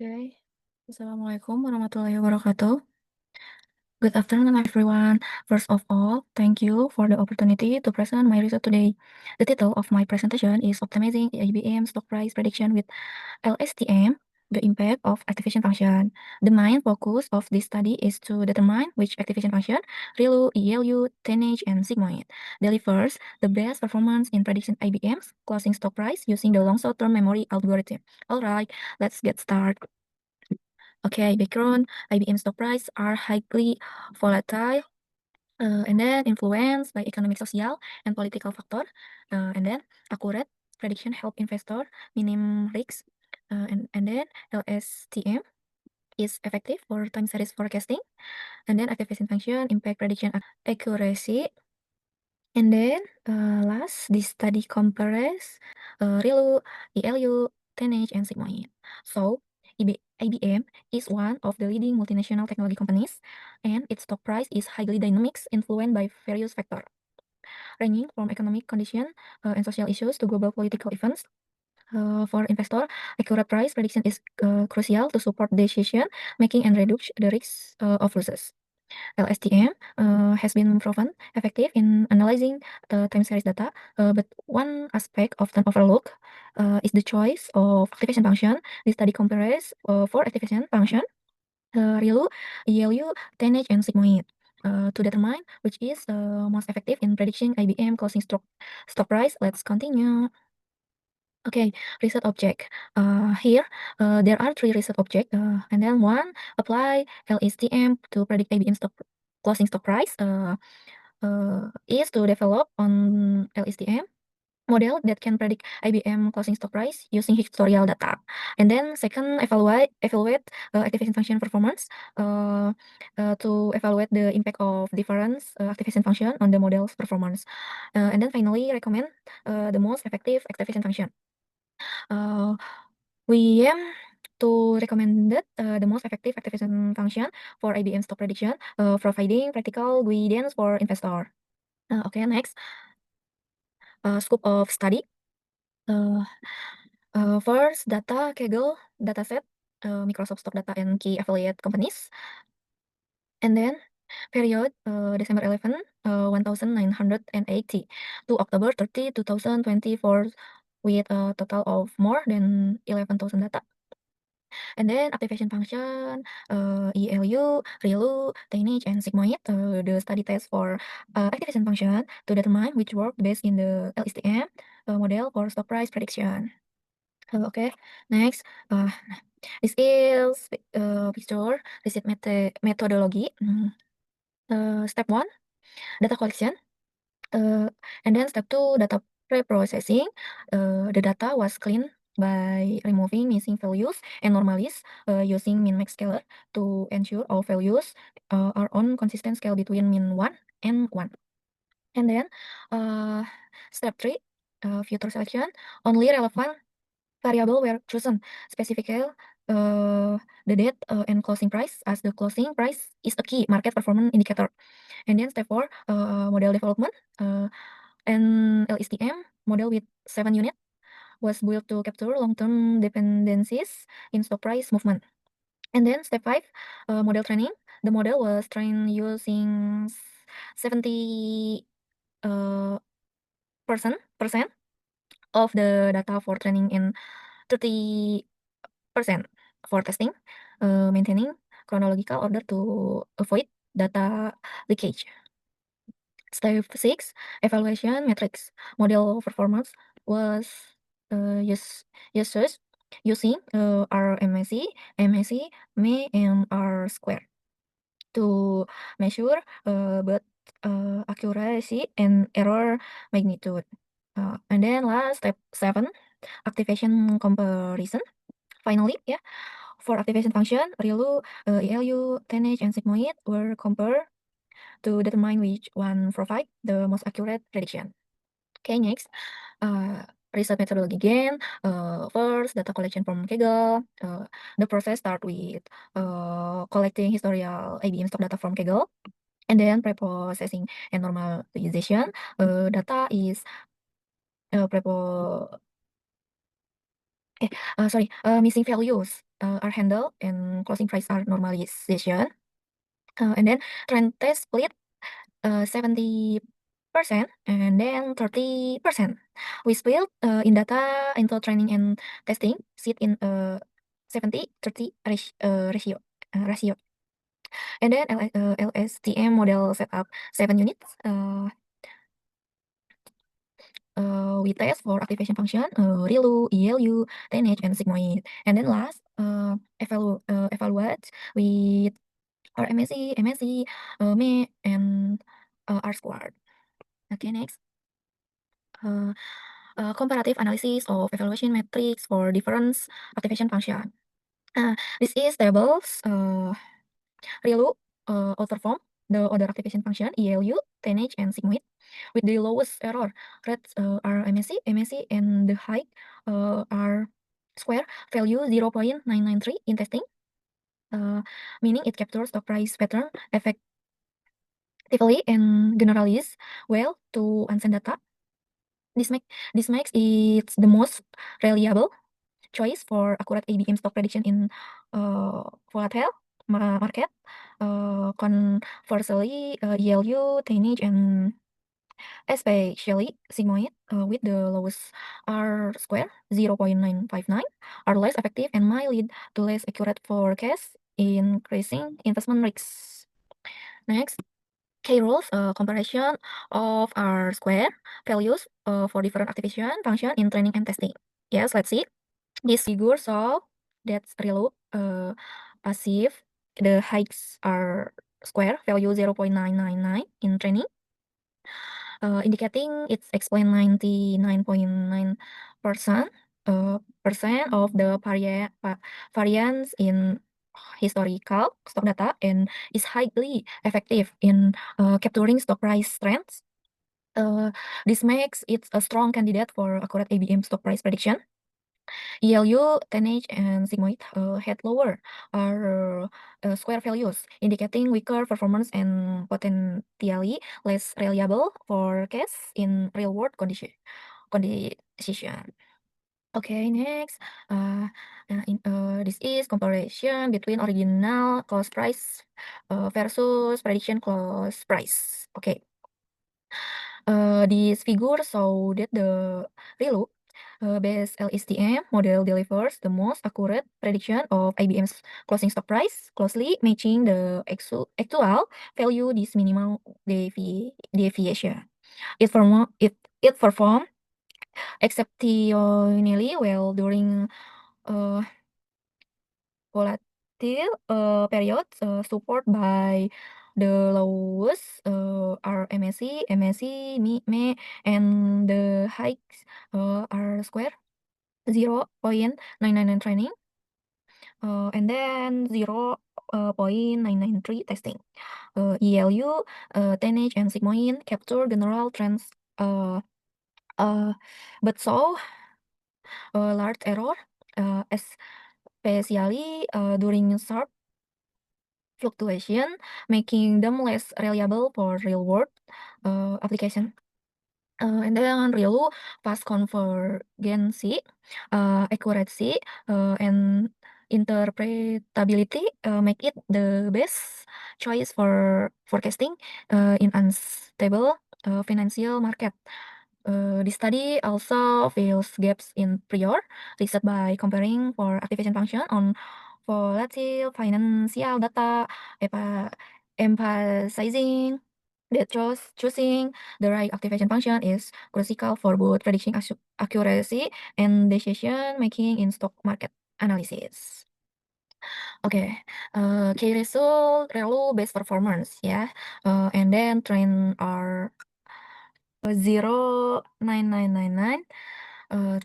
Okay. Assalamualaikum warahmatullahi wabarakatuh. Good afternoon, everyone. First of all, thank you for the opportunity to present my result today. The title of my presentation is Optimizing IBM Stock Price Prediction with LSTM, the impact of activation function. The main focus of this study is to determine which activation function, ReLU, ELU, tonnage, and sigmoid, delivers the best performance in prediction IBM's closing stock price using the long short-term memory algorithm. Alright, let's get started. Okay, background, IBM stock price are highly volatile and then influenced by economic, social, and political factor. And then accurate prediction help investor minimum risks. And then LSTM is effective for time series forecasting. And then activation function impact prediction accuracy. And then last, this study compares ReLU, ELU, tonnage, and sigmoid. So IBM is one of the leading multinational technology companies, and its stock price is highly dynamic, influenced by various factors, ranging from economic condition and social issues to global political events. For investor, accurate price prediction is crucial to support decision making and reduce the risk of losses. LSTM has been proven effective in analyzing the time series data, but one aspect often overlooked is the choice of activation function. The study compares four activation function, ReLU, ELU, tonnage, and sigmoid. To determine which is most effective in predicting IBM closing stock price, let's continue. Okay, research object. Here, there are three research object, and then one apply LSTM to predict IBM closing stock price. Is to develop on LSTM model that can predict IBM closing stock price using historical data. And then second, evaluate activation function performance to evaluate the impact of different activation function on the model's performance. And then finally, recommend the most effective activation function. Uh, we aim to recommend the most effective activation function for IBM stock prediction, providing practical guidance for investor. Okay, next, scope of study. Uh, First, data Kaggle dataset, Microsoft stock data and key affiliate companies. And then period December 11, 1980 to October 30, 2024 with a total of more than 11,000 data. And then activation function, ELU, ReLU, tonnage, and sigmoid. The study test for activation function to determine which work best in the LSTM model for stock price prediction. Okay, next, this is picture research methodology. Step 1, data collection. And then step 2, data pre-processing. The data was cleaned by removing missing values and normalize using min-max scaler to ensure all values are on consistent scale between min 1 and 1. And then step 3, filter selection. Only relevant variable were chosen, specifically the date and closing price, as the closing price is a key market performance indicator. And then step 4, model development. An LSTM model with 7 units was built to capture long-term dependencies in stock price movement. And then step 5, model training. The model was trained using 70 percent of the data for training and 30% for testing, maintaining chronological order to avoid data leakage. Step 6, evaluation metrics. Model performance was used using RMSE, MSE, ME, and R square to measure both accuracy and error magnitude. And then last, step 7, activation comparison. Finally, yeah, for activation function, ReLU, ELU, tonnage, and sigmoid were compared to determine which one provide the most accurate prediction. Okay, next, research methodology again. First, data collection from Kaggle. The process start with collecting historical IBM stock data from Kaggle, and then pre-processing and normalization. Data is uh, prepo Missing values are handled and closing price are normalization. And then trend test split 70% and then 30%. We split in data into training and testing, sit in a 70-30 ratio. And then LSTM model set up 7 units. We test for activation function, ReLU, ELU, TNH, and sigmoid. And then last, evaluate with RMSE, MSE, ME, and R squared. Okay, next. Comparative analysis of evaluation metrics for different activation function. This is tables. ReLU outperform the other activation function, ELU, TNH, and sigmoid, with the lowest error rates are MSC, MSC, and the high are square value 0.993 in testing, meaning it captures stock price pattern effectively and generalizes well to unseen data. This makes it the most reliable choice for accurate ABM stock prediction in volatile market. Conversely, ELU, TNH, and especially sigmoid with the lowest R square 0.959 are less effective and might lead to less accurate forecasts, increasing investment risks. Next, K rules comparison of R square values for different activation function in training and testing. Yes, let's see. This figure shows that ReLU passive the heights are square value 0.999 in training, indicating it's explain 99.9% percent of the variance in historical stock data and is highly effective in capturing stock price trends. This makes it a strong candidate for accurate ABM stock price prediction. ELU, TNH, and sigmoid had lower square values, indicating weaker performance and potentially less reliable forecasts in real-world condition. Okay, next. This is comparison between original close price versus prediction close price. Okay. This figure show that the ReLU based LSTM model delivers the most accurate prediction of IBM's closing stock price, closely matching the actual value this minimal deviation. It performed exceptionally well during uh, volatile periods, support by the lowest are MSC, MSC, ME, and the highs are square 0.999 training, and then 0.993 testing. ELU, TNH, and sigmoid capture general trends, uh, uh, but so large error, especially during sharp fluctuation, making them less reliable for real-world application. And then ReLU fast convergency, accuracy, and interpretability make it the best choice for forecasting in unstable financial market. The study also fills gaps in prior research by comparing for activation function on volatile financial data, emphasizing that choosing the right activation function is critical for both prediction accuracy and decision making in stock market analysis. Okay, key result ReLU best performance ya, and then trend are 0.9999,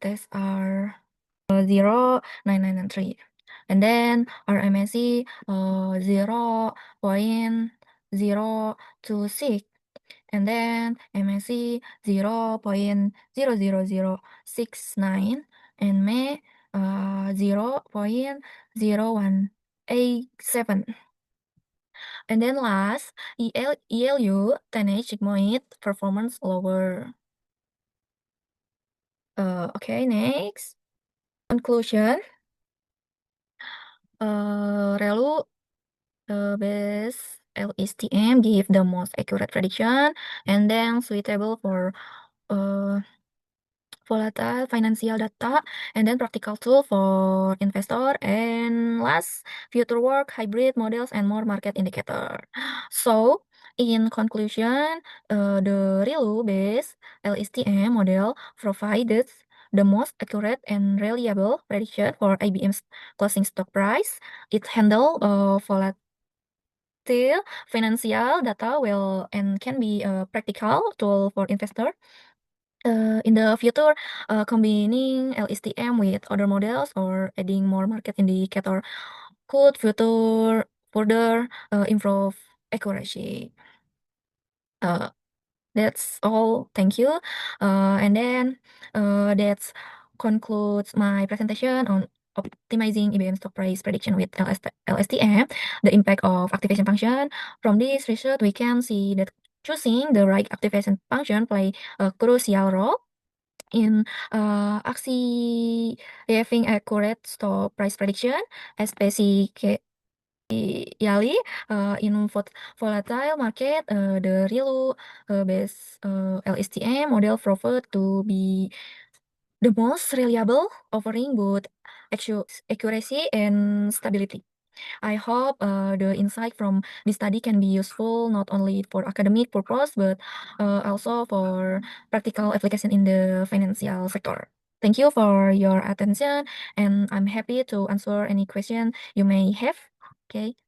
tests are 0.9993, and then RMSE 0.026, and then MSC 0.00069, and May 0.0187. And then last, ELU 10H sigmoid performance lower. Okay, next. Conclusion. Relu base LSTM give the most accurate prediction and then suitable for uh, volatile financial data, and then practical tool for investor, and last, future work, hybrid models, and more market indicator. So, in conclusion, the ReLU-based LSTM model provided the most accurate and reliable prediction for IBM's closing stock price. It handle volatile financial data well and can be a practical tool for investor. In the future, combining LSTM with other models or adding more market indicator could further improve accuracy. Uh, that's all. Thank you. And then that concludes my presentation on optimizing IBM stock price prediction with LSTM, the impact of activation function. From this research, we can see that choosing the right activation function play a crucial role in achieving accurate stock price prediction, especially in volatile market. The real base LSTM model proved to be the most reliable, offering both accuracy and stability. I hope the insight from this study can be useful not only for academic purpose but also for practical application in the financial sector. Thank you for your attention, and I'm happy to answer any question you may have. Okay.